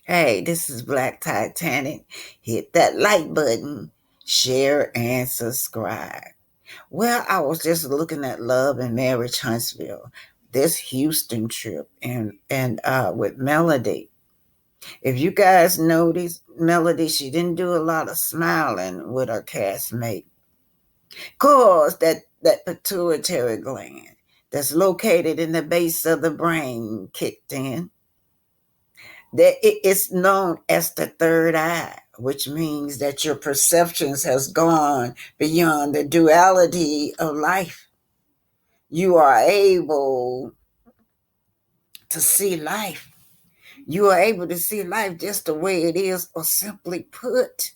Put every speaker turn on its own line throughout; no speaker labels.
Hey, this is Black Titanic. Hit that like button, share, and subscribe. Well, I was just looking at Love and Marriage Huntsville, this Houston trip, and with Melody. If you guys notice, Melody, she didn't do a lot of smiling with her castmate. Cause that pituitary gland that's located in the base of the brain kicked in. That it's known as the third eye, which means that your perceptions has gone beyond the duality of life. You are able to see life. You are able to see life just the way it is, or simply put,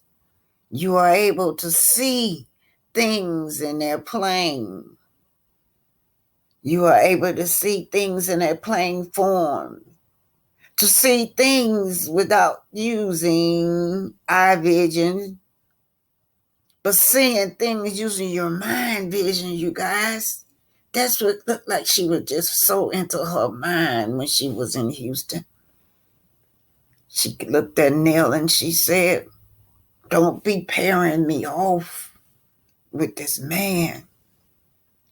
you are able to see things in their plane. You are able to see things in their plain form, to see things without using eye vision, but seeing things using your mind vision, you guys. That's what looked like. She was just so into her mind when she was in Houston. She looked at Neil and she said, "Don't be pairing me off with this man.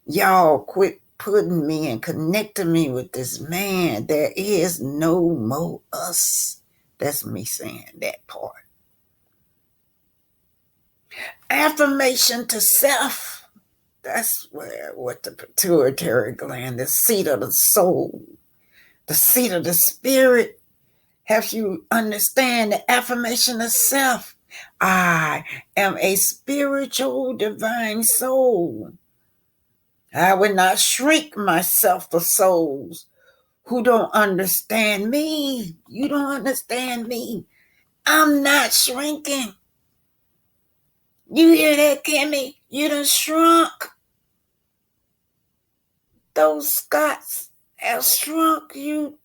Y'all quit putting me and connecting me with this man. There is no more us." That's me saying that part. Affirmation to self. That's what the pituitary gland, the seat of the soul, the seat of the spirit, helps you understand the affirmation of self. I am a spiritual divine soul. I will not shrink myself for souls who don't understand me. You don't understand me. I'm not shrinking. You hear that, Kimmy? You done shrunk. Those Scots have shrunk you.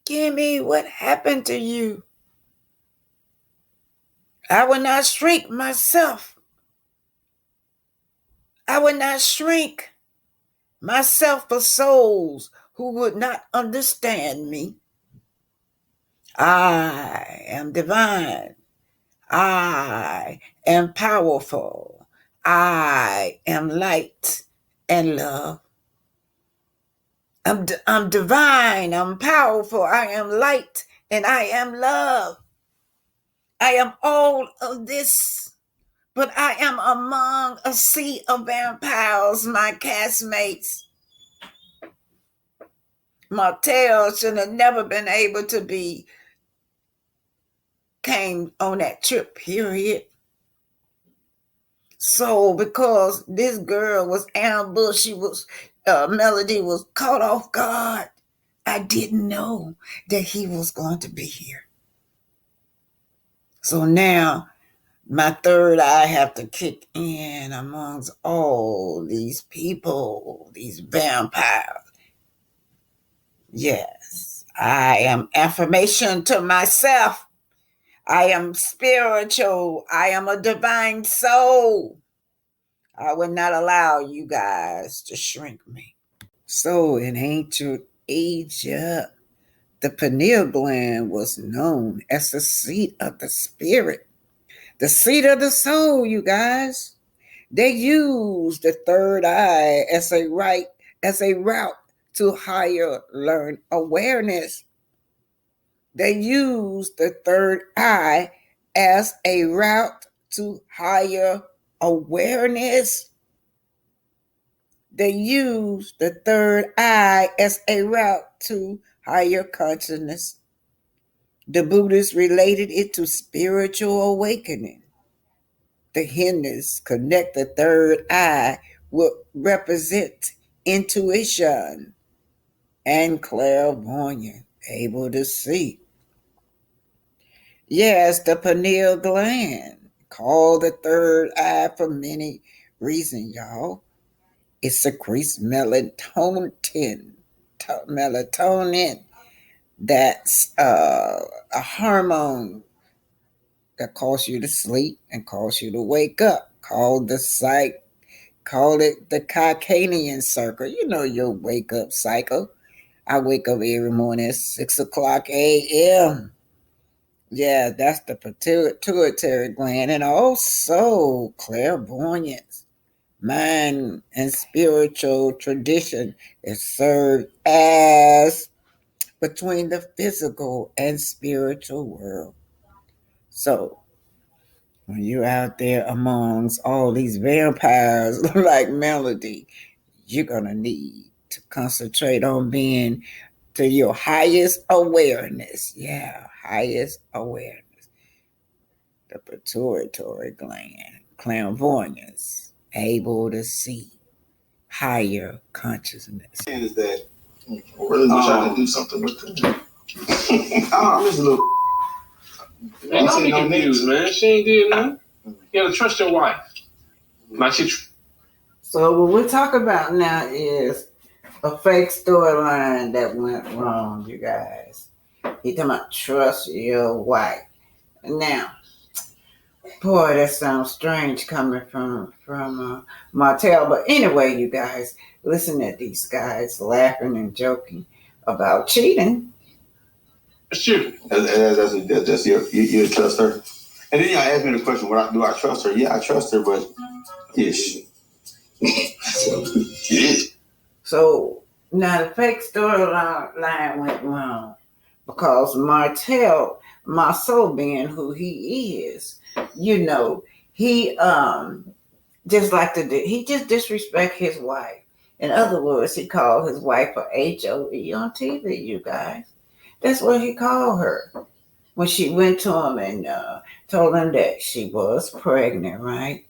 Kimmy, what happened to you? I will not shrink myself. I will not shrink myself for souls who would not understand me. I am divine. I am powerful. I am light and love. I'm divine. I'm powerful. I am light and I am love. I am all of this, but I am among a sea of vampires, my castmates. Martell should have never been able to came on that trip, period. So because this girl was ambushed, Melody was caught off guard. I didn't know that he was going to be here. So now my third eye have to kick in amongst all these people, these vampires. Yes, I am affirmation to myself. I am spiritual. I am a divine soul. I would not allow you guys to shrink me. So in ancient Egypt, the pineal gland was known as the seat of the spirit, the seat of the soul, you guys. They used the third eye as a route to higher learned awareness. They use the third eye as a route to higher awareness. They use the third eye as a route to higher consciousness. The Buddhists related it to spiritual awakening. The Hindus connect the third eye will represent intuition and clairvoyant, able to see. Yes, the pineal gland, called the third eye for many reasons, y'all. It secretes melatonin. That's a hormone that causes you to sleep and causes you to wake up. Call it the circadian circle. You know your wake up cycle. I wake up every morning at 6 o'clock a.m. Yeah, that's the pituitary gland, and also clairvoyance, mind, and spiritual tradition is served as between the physical and spiritual world. So when you're out there amongst all these vampires like Melody, you're gonna need to concentrate on being to your highest awareness. Yeah, highest awareness. The pituitary gland, clairvoyance, able to see higher consciousness.
Is that I really wish I could do something with it. I'm just a little.
Man, don't be confused, man. She ain't did nothing. You gotta trust your wife. Like
So what we're talking about now is a fake storyline that went wrong, you guys. He talking about trust your wife. Now, boy, that sounds strange coming from Martell. But anyway, you guys, listen to these guys laughing and joking about cheating.
It's true.
That's you trust her. And then y'all asked me the question, do I trust her? Yeah, I trust her, but yes.
So now the fake storyline went wrong because Marceau being who he is, you know, he just disrespect his wife. In other words, he called his wife a HOE on TV, you guys. That's what he called her when she went to him and told him that she was pregnant, right?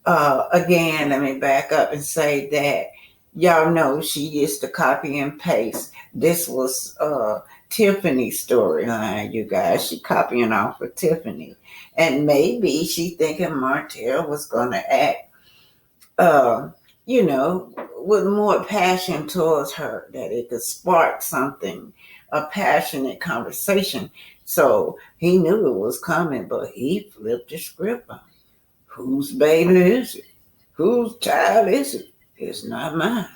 Again, let me back up and say that y'all know she used to copy and paste. This was Tiffany's storyline, you guys. She copying off of Tiffany. And maybe she thinking Martell was going to act, with more passion towards her, that it could spark something, a passionate conversation. So he knew it was coming, but he flipped the script on. Whose baby is it? Whose child is it? It's not mine.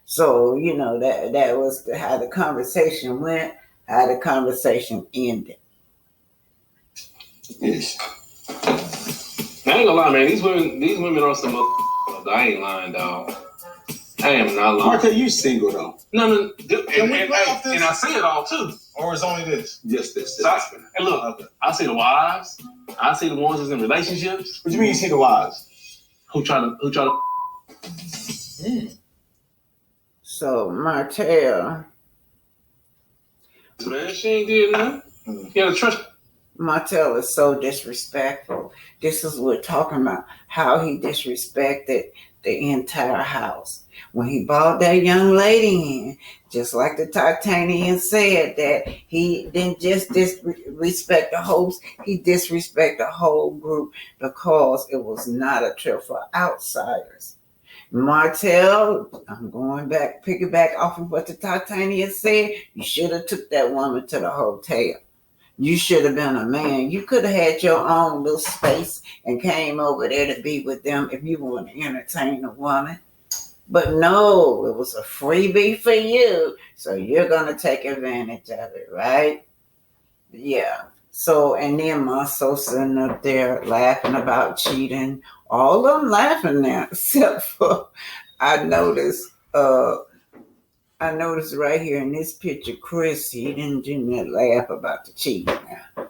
So, that was how the conversation went, how the conversation ended.
Yes.
I ain't gonna lie, man. These women are some. I ain't lying, dog. I am not lying.
Martell, you single though?
No. And I say it all too.
Or is only this? Just this.
So and look, okay. I see the wives. I see the ones that's in relationships.
What do you mean you see the wives?
Who try to.
So Martell.
Man, she ain't did nothing. You gotta trust.
Martell is so disrespectful. This is what we're talking about, how he disrespected the entire house. When he brought that young lady in, just like the Titanian said, that he didn't just disrespect the host, he disrespected the whole group because it was not a trip for outsiders. Martell, I'm going back, piggyback off of what the Titanian said, you should have took that woman to the hotel. You should have been a man. You could have had your own little space and came over there to be with them if you want to entertain a woman. But no, it was a freebie for you. So you're going to take advantage of it, right? Yeah. So, and then Marceau sitting up there laughing about cheating. All of them laughing now, except for I noticed right here in this picture, Chris, he didn't do that laugh about the cheating now.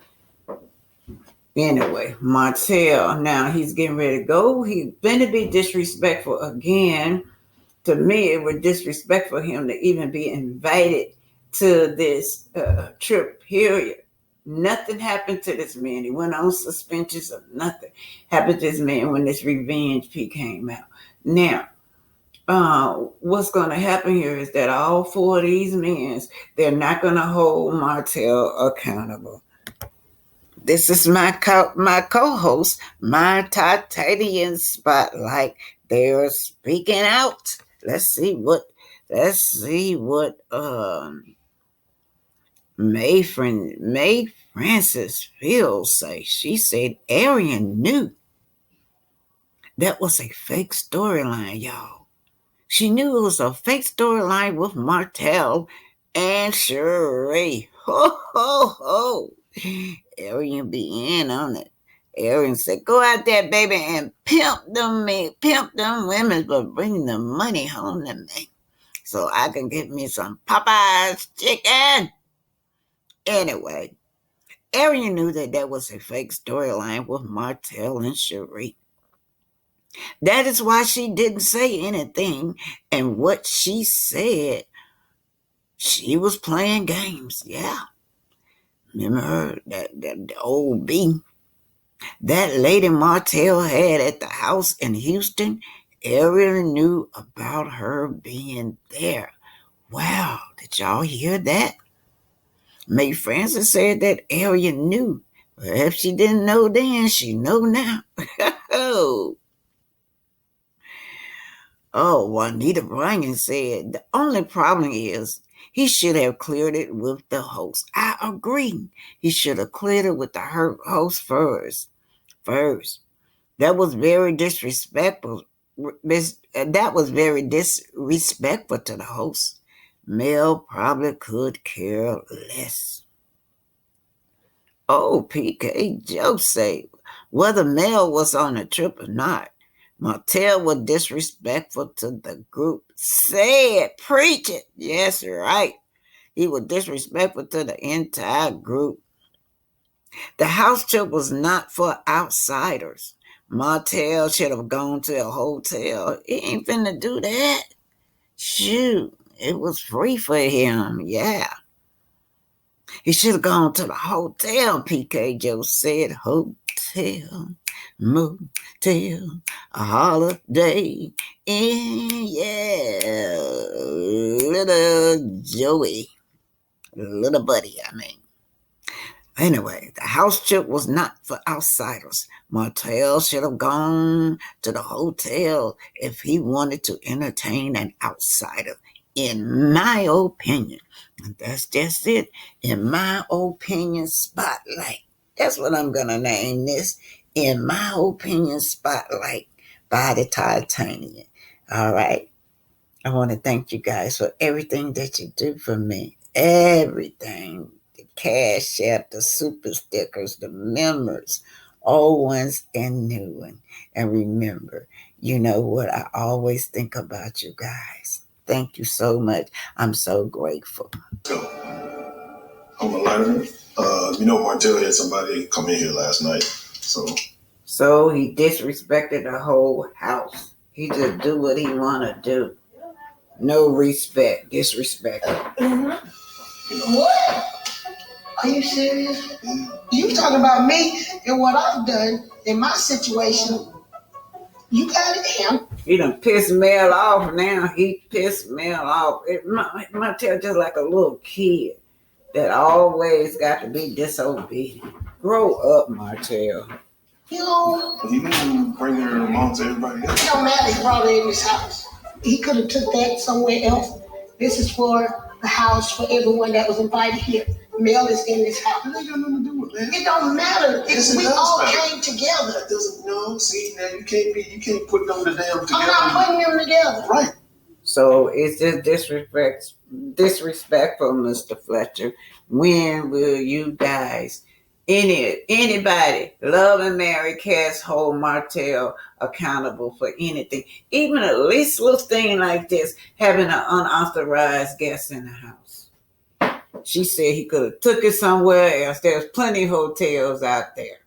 Anyway, Martell, now he's getting ready to go. He's going to be disrespectful again. To me, it was disrespectful for him to even be invited to this trip, period. Nothing happened to this man. He went on suspensions of nothing happened to this man when this revenge piece came out. Now, what's going to happen here is that all four of these men, they're not going to hold Martell accountable. This is my co-host, my Titanian spotlight. They're speaking out. Let's see what May Francis Fields say. She said Arian knew that was a fake storyline, y'all. She knew it was a fake storyline with Martell and Sheree. Ho ho ho. Arian be in on it. Arian said, "Go out there, baby, and pimp them women, but bring the money home to me, so I can get me some Popeyes chicken." Anyway, Arian knew that was a fake storyline with Martell and Cherie. That is why she didn't say anything. And what she said, she was playing games. Yeah. Remember her, that old B, that lady Martell had at the house in Houston? Arian knew about her being there. Wow, did y'all hear that? May Francis said that Arian knew. Well, if she didn't know then, she know now. Oh, Juanita Bryan said the only problem is he should have cleared it with the host. I agree. He should have cleared it with the host first. That was very disrespectful. That was very disrespectful to the host. Mel probably could care less. Oh, PK Jose, whether Mel was on a trip or not, Martell was disrespectful to the group. Say it, preach it. Yes, right. He was disrespectful to the entire group. The house trip was not for outsiders. Martell should have gone to a hotel. He ain't finna do that. Shoot, it was free for him. Yeah. He should have gone to the hotel, PK Joe said. Hotel, motel, a holiday in, yeah. Little Joey, little buddy, I mean. Anyway, the house trip was not for outsiders. Martell should have gone to the hotel if he wanted to entertain an outsider, in my opinion. And that's just it. In my opinion, spotlight. That's what I'm going to name this. In my opinion, spotlight by the Titanian. All right. I want to thank you guys for everything that you do for me. Everything. The cash app, the super stickers, the members, old ones and new ones. And remember, you know what I always think about you guys. Thank you so much. I'm so grateful.
I'm a lighter. Martell had somebody come in here last night.
So he disrespected the whole house. He just do what he wanna do. No respect, disrespect.
What? Are you serious? You talking about me and what I've done in my situation? You got it, him.
He done pissed Mel off now. He pissed Mel off. It might tell just like a little kid that always got to be disobedient. Grow up, Martell.
You know,
you can bring her mom to everybody else.
It don't matter. He brought her in this house. He could have took that somewhere else. This is for the house for everyone that was invited here. Mel is in this house.
It ain't got nothing to do with that.
It don't matter. We all came together.
That doesn't. No, see now you can't put them the damn together.
I'm not putting them together.
Right.
So it's just disrespectful, Mr. Fletcher. When will you guys, anybody, love and marry, cast hold Martell accountable for anything, even a least little thing like this, having an unauthorized guest in the house? She said he could have took it somewhere else. There's plenty of hotels out there.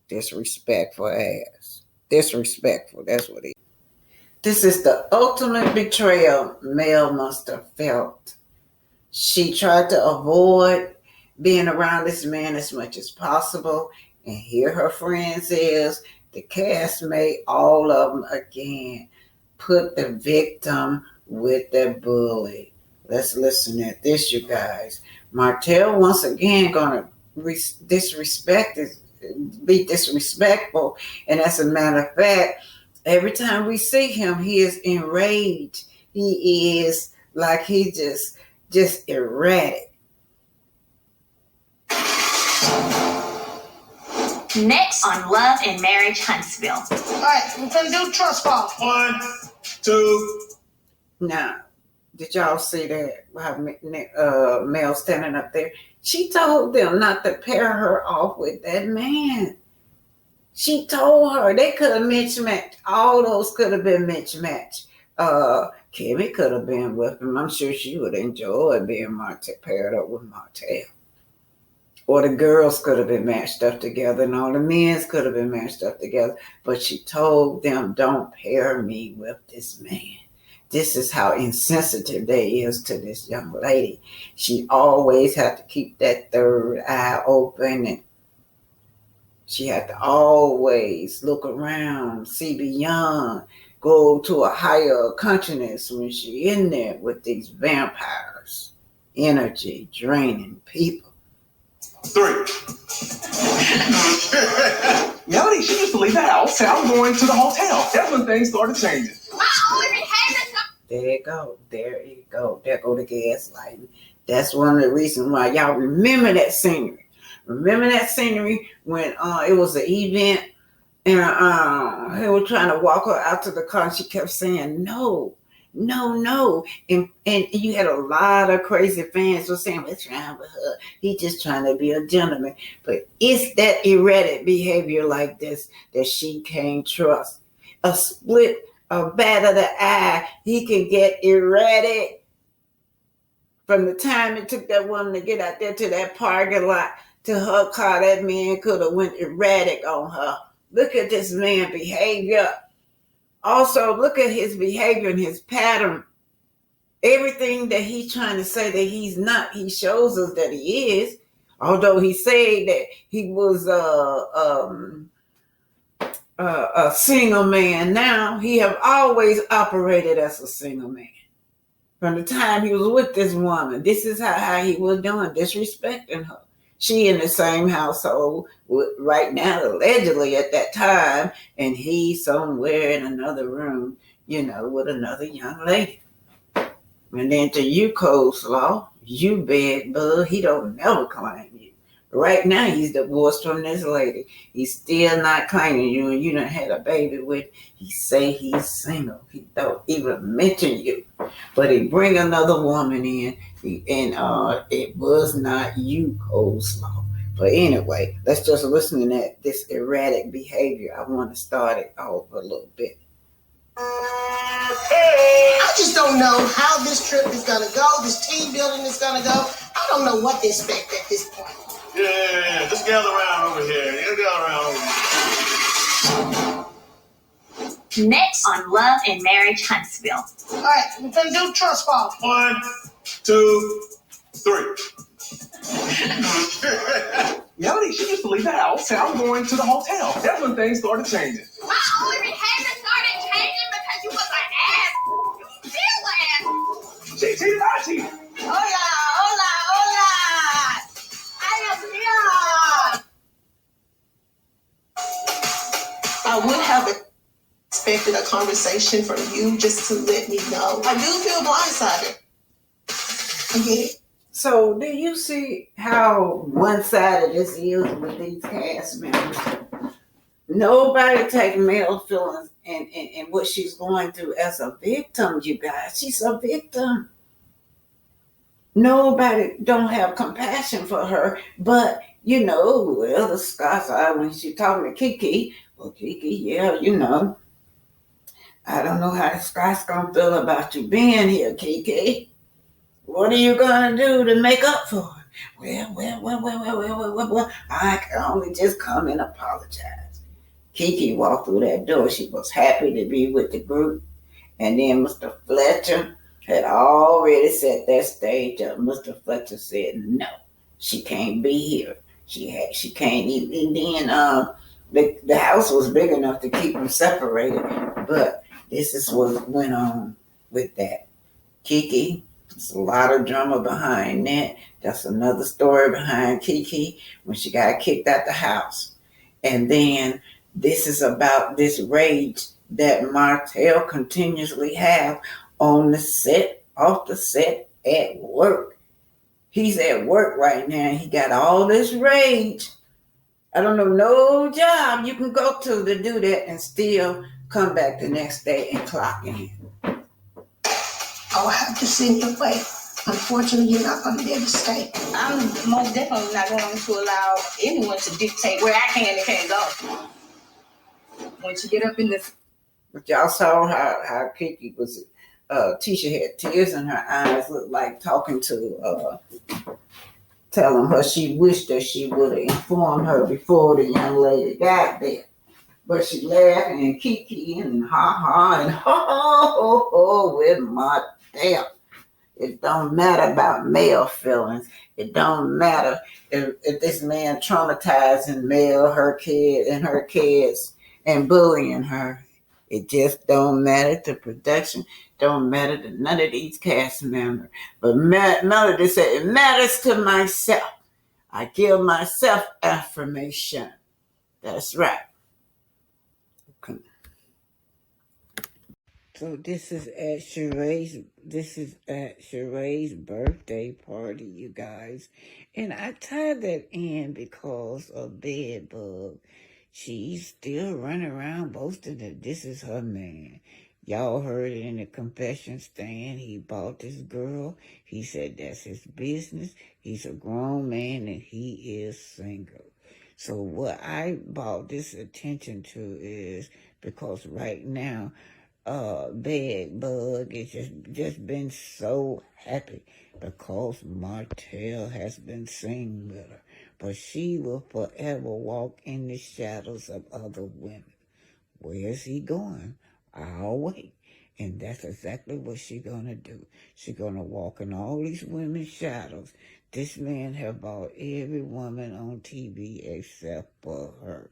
Disrespectful ass. Disrespectful. That's what he is. This is the ultimate betrayal Mel must have felt. She tried to avoid being around this man as much as possible. And here her friend says the cast made all of them again. put the victim with the bully. Let's listen at this, you guys. Martell once again gonna be disrespectful, and as a matter of fact, every time we see him, he is enraged. He is like he just erratic.
Next on Love and Marriage Huntsville.
All right, we're gonna do trust fall.
1, 2.
Now, did y'all see that? Mel standing up there. She told them not to pair her off with that man. She told her they could have mismatched. All those could have been mismatched. Kimmy could have been with him. I'm sure she would enjoy being paired up with Martell. Or the girls could have been matched up together, and all the men could have been matched up together. But she told them, don't pair me with this man. This is how insensitive they is to this young lady. She always had to keep that third eye open, and she had to always look around, see beyond, go to a higher consciousness when she in there with these vampires, energy draining people.
3.
Melody, she used to leave the house. Say, I'm going to the hotel. That's when things started changing.
There you go. There you go. There go the gaslighting. That's one of the reasons why y'all remember that scenery. Remember that scenery when it was an event and he was trying to walk her out to the car and she kept saying no. And you had a lot of crazy fans who were saying, what's wrong with her? He's just trying to be a gentleman. But it's that erratic behavior like this that she can't trust. A bat of the eye, he can get erratic. From the time it took that woman to get out there to that parking lot to her car, that man could have went erratic on her. Look at this man's behavior. Also, look at his behavior and his pattern. Everything that he's trying to say that he's not, he shows us that he is. Although he said that he was a single man. Now, he have always operated as a single man. From the time he was with this woman, this is how he was doing, disrespecting her. She in the same household right now, allegedly at that time, and he somewhere in another room, with another young lady. And then to you, Coleslaw, you bad bug, he don't never claim you. Right now, he's divorced from this lady. He's still not claiming you, and you done had a baby with. He say he's single. He don't even mention you. But he bring another woman in, and it was not you, Coleslaw. But anyway, let's just listen to this erratic behavior. I want to start it off a little bit.
I just don't know how this trip is going to go, this team building is going to go. I don't know what to expect at this point.
Yeah. Just gather around over here.
Next on Love and Marriage Huntsville.
All right, we're going to do trust fall.
1, 2, 3.
Melody, she used to leave the house. Say, I'm going to the hotel. That's when things started changing.
My only behavior started changing because you was an ass. You still ass.
She cheated, I cheated.
Hola. I am here.
I would have expected a conversation from you just to let me know. I do feel blindsided. I get it.
So, do you see how one-sided this is with these cast members? Nobody take Mel's feelings and what she's going through as a victim, you guys. She's a victim. Nobody don't have compassion for her, but the Scots are when she's talking to Kiki. Well, Kiki, yeah, I don't know how the Scots gonna feel about you being here, Kiki. What are you gonna do to make up for it? Well, I can only just come and apologize. Kiki walked through that door. She was happy to be with the group. And then Mr. Fletcher had already set that stage up. Mr. Fletcher said, no, she can't be here. She can't even. And then the house was big enough to keep them separated. But This is what went on with that. Kiki, there's a lot of drama behind that. That's another story behind Kiki when she got kicked out the house. And then this is about this rage that Martell continuously have on the set, off the set, at work. He's at work right now and he got all this rage. I don't know no job you can go to do that and still come back the next day and clock in.
Oh, I have to send your way. Unfortunately, you're not going to be able to stay.
I'm most definitely not going to allow anyone to dictate where I can and can't go. Once you get up in this.
But y'all saw how Kiki was, Tisha had tears in her eyes, looked like talking to, telling her she wished that she would have informed her before the young lady got there. But she laughed and Kiki and ha ha and ho ho ho with Martell. It don't matter about male feelings. It don't matter if this man traumatizing her kid and her kids and bullying her. It just don't matter to production. Don't matter to none of these cast members. But Melody said, it matters to myself. I give myself affirmation. That's right. Okay. So this is at Sheree's birthday party, you guys. And I tied that in because of Bedbug. She's still running around boasting that this is her man. Y'all heard it in the confession stand. He bought this girl. He said that's his business. He's a grown man and he is single. So what I brought this attention to is because right now, Bedbug is just been so happy because Martell has been seen with her. But she will forever walk in the shadows of other women. Where's he going? I'll wait. And that's exactly what she's going to do. She's going to walk in all these women's shadows. This man have bought every woman on TV except for her.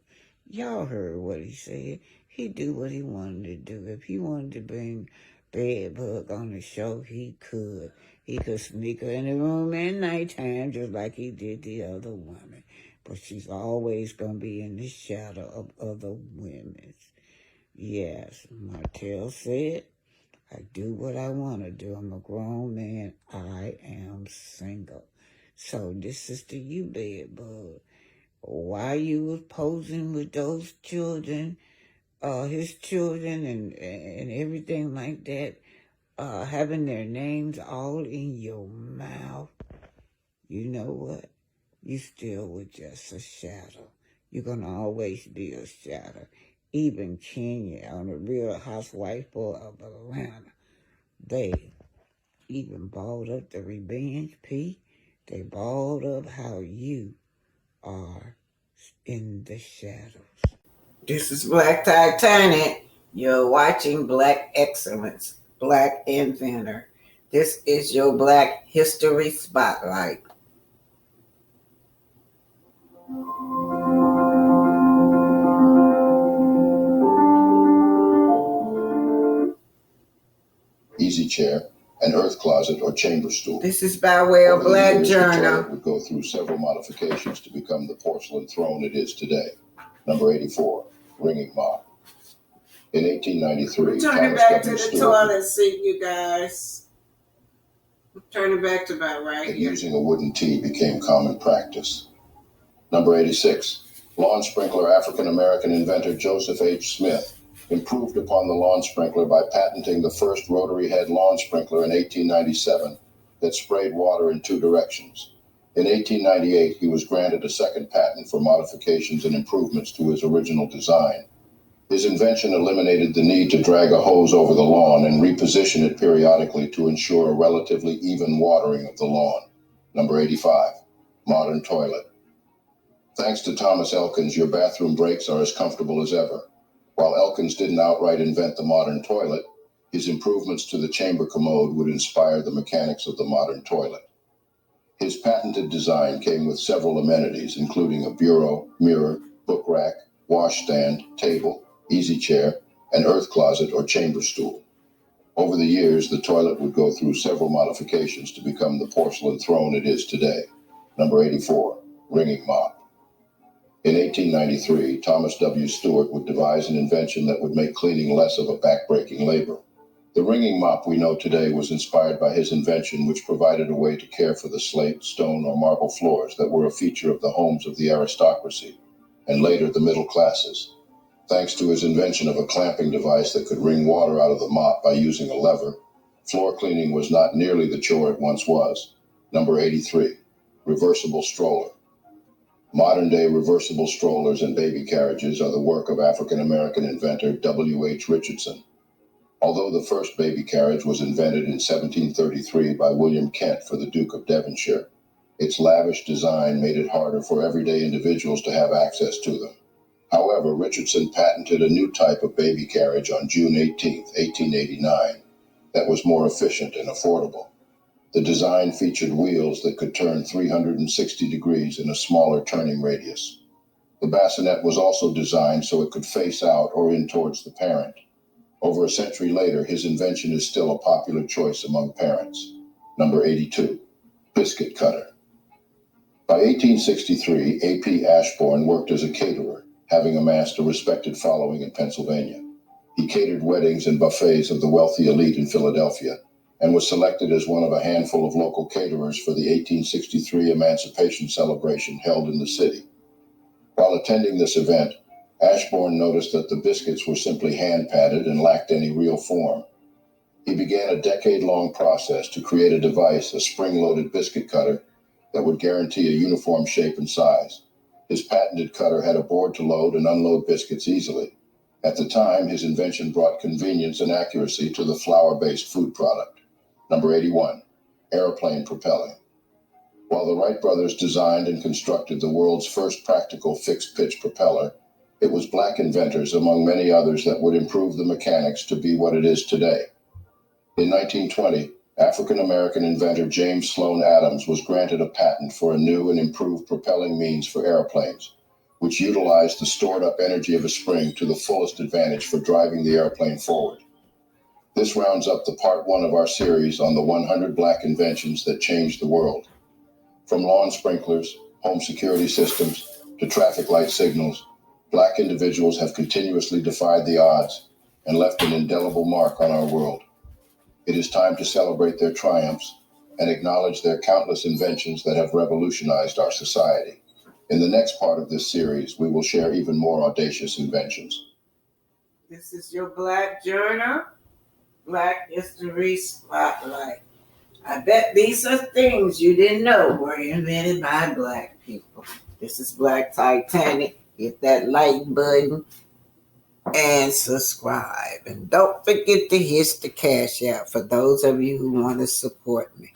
Y'all heard what he said. He do what he wanted to do. If he wanted to bring Bedbug on the show, he could. He could sneak her in the room at nighttime just like he did the other woman. But she's always going to be in the shadow of other women. Yes, Martell said, I do what I want to do. I'm a grown man. I am single. So this is to you, Bedbug. Why you was posing with those children, his children and everything like that, having their names all in your mouth, you know what? You still were just a shadow. You're going to always be a shadow. Even Kenya on the Real Housewife of Atlanta, they even balled up the revenge, P. They balled up how you are in the shadows. This is Black Titanic. You're watching Black Excellence, Black Inventor. This is your Black History Spotlight.
Easy chair, an earth closet or chamber stool.
This is by way of Black Journal.
The toilet would go through several modifications to become the porcelain throne it is today. Number 84, ringing mop. In 1893,
Turn it back to the toilet seat, you guys. Turn it back to about right here.
Using a wooden tee became common practice. Number 86, lawn sprinkler African-American inventor Joseph H. Smith improved upon the lawn sprinkler by patenting the first rotary head lawn sprinkler in 1897 that sprayed water in two directions. In 1898, he was granted a second patent for modifications and improvements to his original design. His invention eliminated the need to drag a hose over the lawn and reposition it periodically to ensure a relatively even watering of the lawn. Number 85, modern toilet. Thanks to Thomas Elkins, your bathroom breaks are as comfortable as ever. While Elkins didn't outright invent the modern toilet, his improvements to the chamber commode would inspire the mechanics of the modern toilet. His patented design came with several amenities, including a bureau, mirror, book rack, washstand, table, easy chair, an earth closet or chamber stool. Over the years, the toilet would go through several modifications to become the porcelain throne it is today. Number 84, ringing mop. In 1893, Thomas W. Stewart would devise an invention that would make cleaning less of a back-breaking labor. The ringing mop we know today was inspired by his invention, which provided a way to care for the slate, stone, or marble floors that were a feature of the homes of the aristocracy, and later the middle classes. Thanks to his invention of a clamping device that could wring water out of the mop by using a lever, floor cleaning was not nearly the chore it once was. Number 83, reversible stroller. Modern-day reversible strollers and baby carriages are the work of African-American inventor W.H. Richardson. Although the first baby carriage was invented in 1733 by William Kent for the Duke of Devonshire, its lavish design made it harder for everyday individuals to have access to them. However, Richardson patented a new type of baby carriage on June 18, 1889, that was more efficient and affordable. The design featured wheels that could turn 360 degrees in a smaller turning radius. The bassinet was also designed so it could face out or in towards the parent. Over a century later, his invention is still a popular choice among parents. Number 82, biscuit cutter. By 1863, A.P. Ashbourne worked as a caterer, having amassed a respected following in Pennsylvania. He catered weddings and buffets of the wealthy elite in Philadelphia, and was selected as one of a handful of local caterers for the 1863 Emancipation celebration held in the city. While attending this event, Ashbourne noticed that the biscuits were simply hand-patted and lacked any real form. He began a decade-long process to create a device, a spring-loaded biscuit cutter, that would guarantee a uniform shape and size. His patented cutter had a board to load and unload biscuits easily. At the time, his invention brought convenience and accuracy to the flour-based food product. Number 81, airplane propelling. While the Wright brothers designed and constructed the world's first practical fixed-pitch propeller, it was black inventors, among many others, that would improve the mechanics to be what it is today. In 1920, African-American inventor James Sloan Adams was granted a patent for a new and improved propelling means for airplanes, which utilized the stored-up energy of a spring to the fullest advantage for driving the airplane forward. This rounds up the part 1 of our series on the 100 black inventions that changed the world. From lawn sprinklers, home security systems, to traffic light signals, black individuals have continuously defied the odds and left an indelible mark on our world. It is time to celebrate their triumphs and acknowledge their countless inventions that have revolutionized our society. In the next part of this series, we will share even more audacious inventions.
This is your Black Journal, Black History Spotlight. I bet these are things you didn't know were invented by black people. This is Black Titanic. Hit that like button and subscribe. And don't forget to hit the cash out for those of you who want to support me.